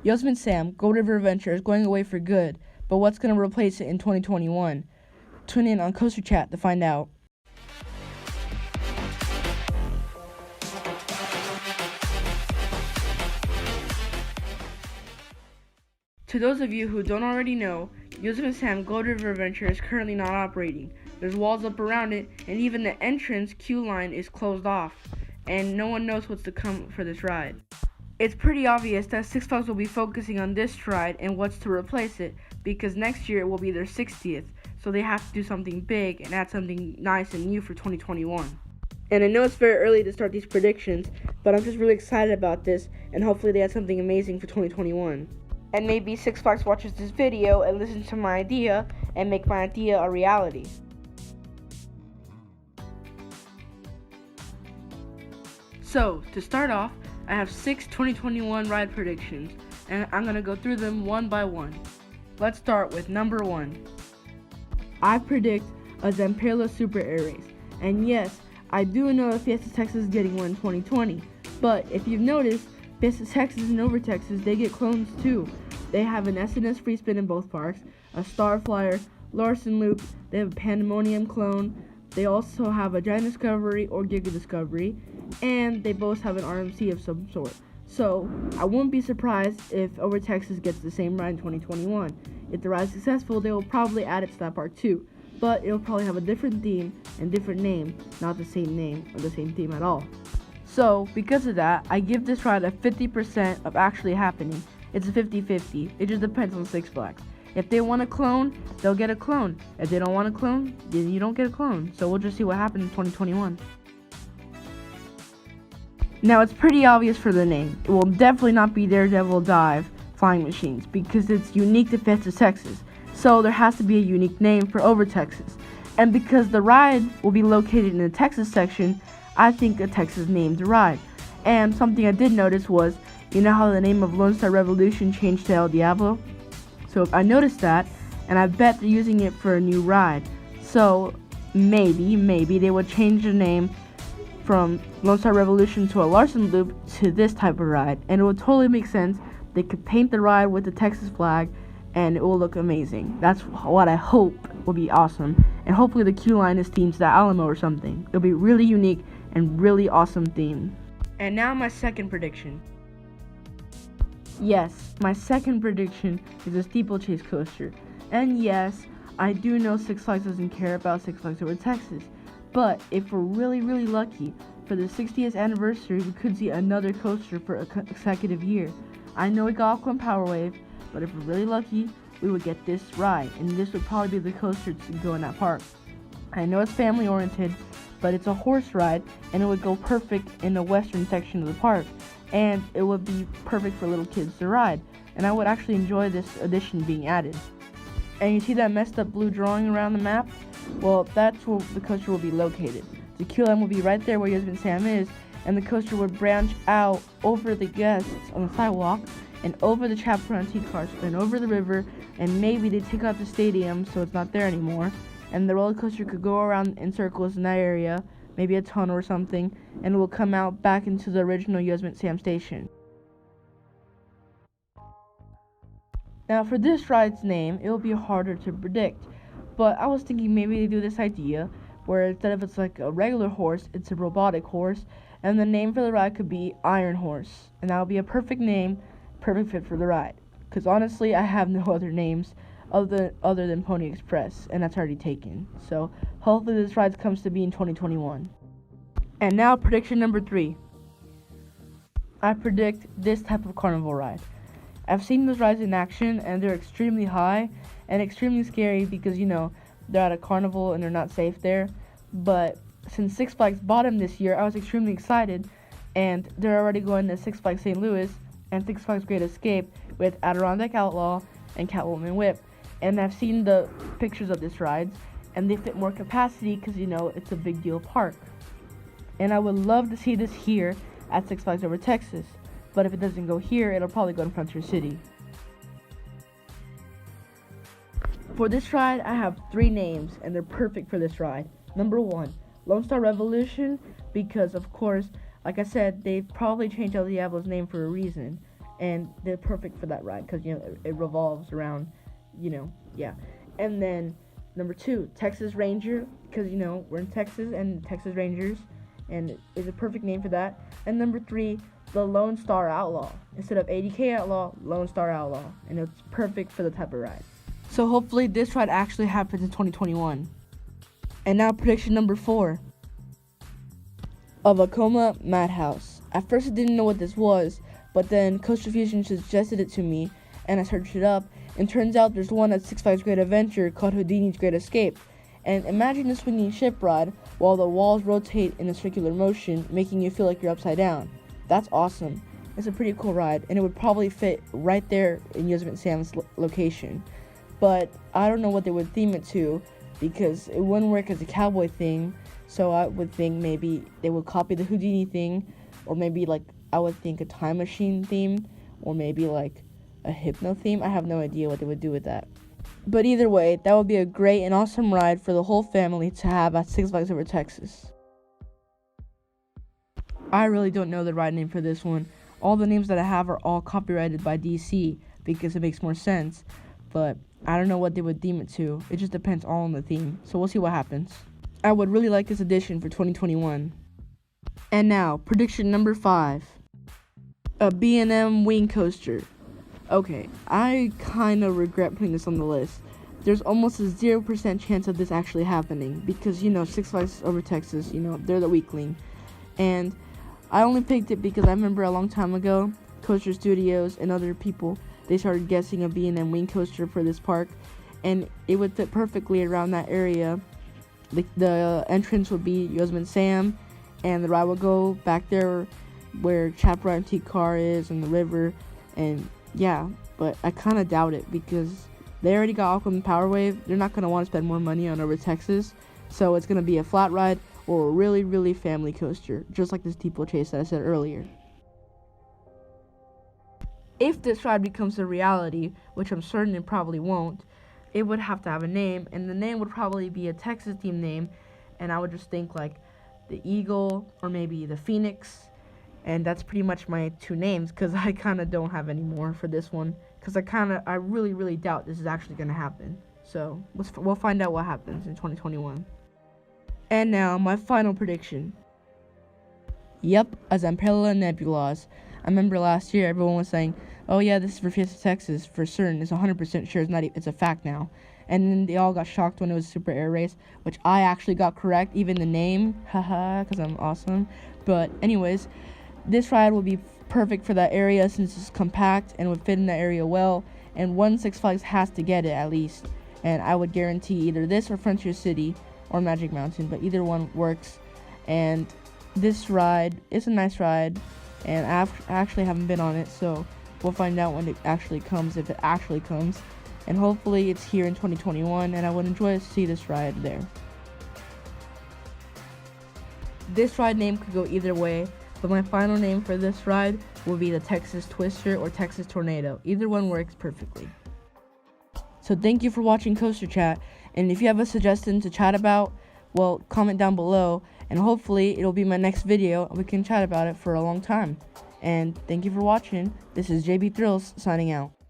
Yosemite Sam, Gold River Adventure is going away for good, but what's going to replace it in 2021? Tune in on Coaster Chat to find out. To those of you who don't already know, Yosemite Sam Gold River Adventure is currently not operating. There's walls up around it, and even the entrance queue line is closed off, and no one knows what's to come for this ride. It's pretty obvious that Six Flags will be focusing on this ride and what's to replace it, because next year it will be their 60th, so they have to do something big and add something nice and new for 2021. And I know it's very early to start these predictions, but I'm just really excited about this, and hopefully they add something amazing for 2021. And maybe Six Flags watches this video and listens to my idea and make my idea a reality. So, to start off, I have 6 2021 ride predictions, and I'm going to go through them one by one. Let's start with number 1. I predict a Zamperla Super Aries, and yes, I do know that Fiesta Texas is getting one in 2020, but if you've noticed, Fiesta Texas and Over Texas, they get clones too. They have an SNS free spin in both parks, a Star Flyer, Larson Loop, they have a Pandemonium clone, they also have a Giant Discovery or Giga Discovery, and they both have an RMC of some sort. So, I won't be surprised if Over Texas gets the same ride in 2021. If the ride is successful, they will probably add it to that park too, but it'll probably have a different theme and different name, not the same name or the same theme at all. So, because of that, I give this ride a 50% of actually happening. It's a 50-50. It just depends on Six Flags. If they want a clone, they'll get a clone. If they don't want a clone, then you don't get a clone. So we'll just see what happens in 2021. Now, it's pretty obvious for the name. It will definitely not be Daredevil Dive Flying Machines because it's unique to Fiesta Texas. So there has to be a unique name for Over Texas. And because the ride will be located in the Texas section, I think a Texas named ride. And something I did notice was, you know how the name of Lone Star Revolution changed to El Diablo? So I noticed that, and I bet they're using it for a new ride. So maybe they would change the name from Lone Star Revolution to a Larson Loop to this type of ride, and it would totally make sense. They could paint the ride with the Texas flag, and it will look amazing. That's what I hope will be awesome. And hopefully the queue line is themed to the Alamo or something. It'll be really unique and really awesome theme. And now my second prediction. Yes, my second prediction is a Steeplechase coaster. And yes, I do know Six Flags doesn't care about Six Flags Over Texas. But if we're really lucky, for the 60th anniversary, we could see another coaster for a consecutive year. I know we got Aqua and Power Wave, but if we're really lucky, we would get this ride, and this would probably be the coaster to go in that park. I know it's family oriented, but it's a horse ride, and it would go perfect in the western section of the park, and it would be perfect for little kids to ride, and I would actually enjoy this addition being added. And you see that messed up blue drawing around the map? Well, that's where the coaster will be located. The queue line will be right there where Yosemite Sam is, and the coaster would branch out over the guests on the sidewalk, and over the Chapel Antique cars, and over the river, and maybe they take out the stadium so it's not there anymore, and the roller coaster could go around in circles in that area, maybe a tunnel or something, and it will come out back into the original Yosemite Sam station. Now for this ride's name, it will be harder to predict, but I was thinking maybe they do this idea where instead of it's like a regular horse, it's a robotic horse, and the name for the ride could be Iron Horse, and that would be a perfect name, perfect fit for the ride. Because honestly, I have no other names other than Pony Express, and that's already taken. So hopefully this ride comes to be in 2021. And now prediction number 3. I predict this type of carnival ride. I've seen those rides in action, and they're extremely high and extremely scary because, you know, they're at a carnival and they're not safe there. But since Six Flags bought them this year, I was extremely excited, and they're already going to Six Flags St. Louis and Six Flags Great Escape with Adirondack Outlaw and Catwoman Whip. And I've seen the pictures of this ride, and they fit more capacity because, you know, it's a big deal park. And I would love to see this here at Six Flags Over Texas. But if it doesn't go here, it'll probably go in Frontier City. For this ride, I have 3 names, and they're perfect for this ride. Number 1, Lone Star Revolution, because of course, like I said, they probably changed El Diablo's name for a reason. and they're perfect for that ride because, you know, it revolves around, you know, yeah. And then number 2, Texas Ranger, because, you know, we're in Texas and Texas Rangers, and it's a perfect name for that. And number 3, the Lone Star Outlaw. Instead of 80K Outlaw, Lone Star Outlaw, and it's perfect for the type of ride. So hopefully this ride actually happens in 2021. And now prediction number 4. A Vekoma Madhouse. At first I didn't know what this was, but then Coaster Fusion suggested it to me, and I searched it up, and turns out there's one at Six Flags Great Adventure called Houdinis Great Escape. And imagine a swinging ship ride while the walls rotate in a circular motion, making you feel like you're upside down. That's awesome. It's a pretty cool ride, and it would probably fit right there in Yosemite Sam's location. But I don't know what they would theme it to, because it wouldn't work as a cowboy thing, so I would think maybe they would copy the Houdini thing, or maybe like I would think a time machine theme, or maybe like a hypno theme. I have no idea what they would do with that. But either way, that would be a great and awesome ride for the whole family to have at Six Flags Over Texas. I really don't know the ride name for this one. All the names that I have are all copyrighted by DC because it makes more sense, but I don't know what they would theme it to. It just depends all on the theme, so we'll see what happens. I would really like this edition for 2021. And now, prediction number 5. A BMM Wing Coaster. Okay, I kind of regret putting this on the list. There's almost a 0% chance of this actually happening because, you know, Six Flags Over Texas, you know, they're the weakling. And I only picked it because I remember a long time ago, Coaster Studios and other people, they started guessing a B&M Wing Coaster for this park, and it would fit perfectly around that area. The entrance would be Yosemite Sam, and the ride would go back there where Chaparral Antique Car is and the river, and yeah, but I kind of doubt it because they already got Auckland Power Wave. They're not going to want to spend more money on Over Texas, so it's going to be a flat ride or a really, really family coaster, just like the Steeplechase that I said earlier. If this ride becomes a reality, which I'm certain it probably won't, it would have to have a name, and the name would probably be a Texas themed name, and I would just think like the Eagle or maybe the Phoenix, and that's pretty much my 2 names because I kind of don't have any more for this one because I really, really doubt this is actually going to happen. So we'll find out what happens in 2021. And now, my final prediction. Yep, a Zamperla Nebulas. I remember last year everyone was saying, oh yeah, this is for Fiesta Texas, for certain, it's 100% sure, it's a fact now. And then they all got shocked when it was Super Air Race, which I actually got correct, even the name, haha, because I'm awesome. But anyways, this ride will be perfect for that area since it's compact and would fit in that area well, and one Six Flags has to get it at least. And I would guarantee either this or Frontier City or Magic Mountain, but either one works. And this ride is a nice ride, and I actually haven't been on it, so we'll find out when it actually comes, if it actually comes. And hopefully it's here in 2021, and I would enjoy to see this ride there. This ride name could go either way, but my final name for this ride will be the Texas Twister or Texas Tornado. Either one works perfectly. So thank you for watching Coaster Chat, and if you have a suggestion to chat about, well, comment down below, and hopefully it'll be my next video and we can chat about it for a long time. And thank you for watching. This is JB Thrills signing out.